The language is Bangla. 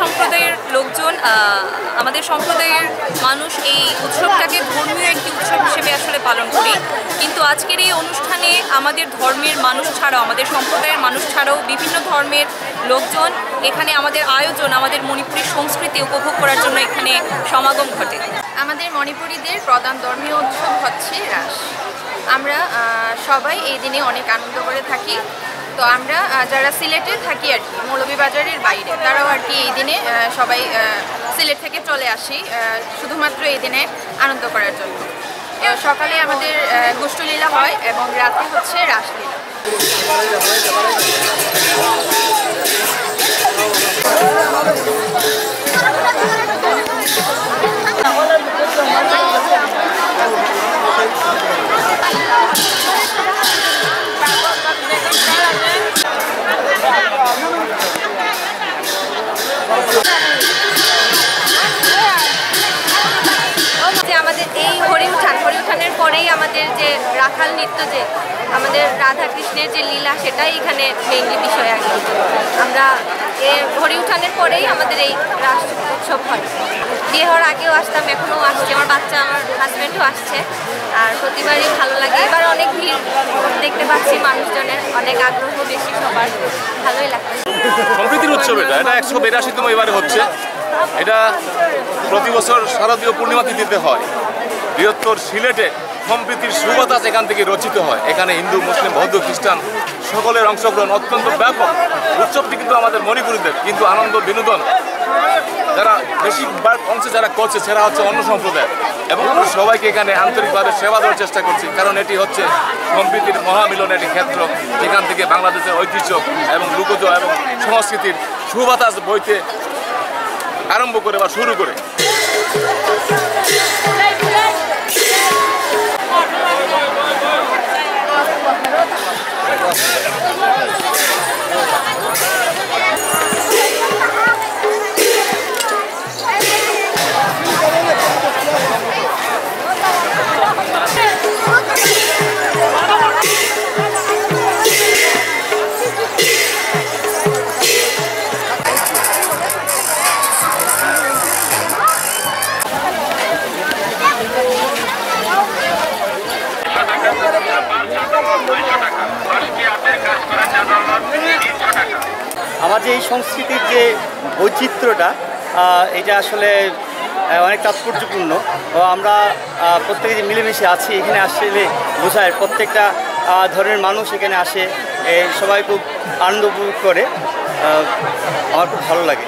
সম্প্রদায়ের লোকজন, আমাদের সম্প্রদায়ের মানুষ এই উৎসবটাকে ধর্মীয় একটি উৎসব হিসেবে আসলে পালন করি। কিন্তু আজকের এই অনুষ্ঠানে আমাদের ধর্মের মানুষ ছাড়াও, আমাদের সম্প্রদায়ের মানুষ ছাড়াও বিভিন্ন ধর্মের লোকজন এখানে আমাদের আয়োজন, আমাদের মণিপুরী সংস্কৃতি উপভোগ করার জন্য এখানে সমাগম ঘটে। আমাদের মণিপুরীদের প্রধান ধর্মীয় উৎসব হচ্ছে রাস। আমরা সবাই এই দিনে অনেক আনন্দ করে থাকি। তো আমরা যারা সিলেটে থাকি আর কি, মৌলভীবাজারের বাইরে, তারাও আর কি এই দিনে সবাই সিলেট থেকে চলে আসি শুধুমাত্র এই দিনে আনন্দ করার জন্য। সকালে আমাদের গোষ্ঠলীলা হয় এবং রাতে হচ্ছে রাসলীলা। আমাদের এই হরিউঠানের পরেই আমাদের যে রাখাল নৃত্য, যে আমাদের রাধা কৃষ্ণের যে লীলা, সেটাই এখানে মেইনলি বিষয় আর কি। আমরা হরিউঠানের পরেই আমাদের এই রাস উৎসব হয়। বিয়ে হওয়ার আগেও আসতাম, এখনও আসছে, আমার বাচ্চা, আমার হাজব্যান্ডও আসছে। আর প্রতিবারই ভালো লাগে। এবার অনেক ভিড় দেখতে পাচ্ছি, মানুষজনের অনেক আগ্রহ বেশি, সবার ভালোই লাগছে। সম্প্রীতির উৎসব এটা 182তম এবারে হচ্ছে। এটা প্রতি বছর শারদীয় পূর্ণিমা তিথিতে হয়। বৃহত্তর সিলেটে সম্প্রীতির সুবাতাস এখান থেকে রচিত হয়। এখানে হিন্দু, মুসলিম, বৌদ্ধ, খ্রিস্টান সকলের অংশগ্রহণ অত্যন্ত ব্যাপক। উৎসবটি কিন্তু আমাদের মণিপুরীদের, কিন্তু আনন্দ বিনোদন যারা বেশিরভাগ অংশে যারা করছে সেটা হচ্ছে অন্য সম্প্রদায়। এবং আমরা সবাইকে এখানে আন্তরিকভাবে সেবা দেওয়ার চেষ্টা করছি, কারণ এটি হচ্ছে সম্প্রীতির মহামিলনের একটি ক্ষেত্র, যেখান থেকে বাংলাদেশের ঐতিহ্য এবং লোকজ এবং সংস্কৃতির সুবাতাস বইতে আরম্ভ করে বা শুরু করে। আমাদের এই সংস্কৃতির যে বৈচিত্র্যটা, এটা আসলে অনেক তাৎপর্যপূর্ণ। আমরা প্রত্যেকে যে মিলেমিশে আছি, এখানে আসলে বোঝায় প্রত্যেকটা ধরনের মানুষ এখানে আসে, সবাই খুব আনন্দ উপভোগ করে। আমার খুব ভালো লাগে।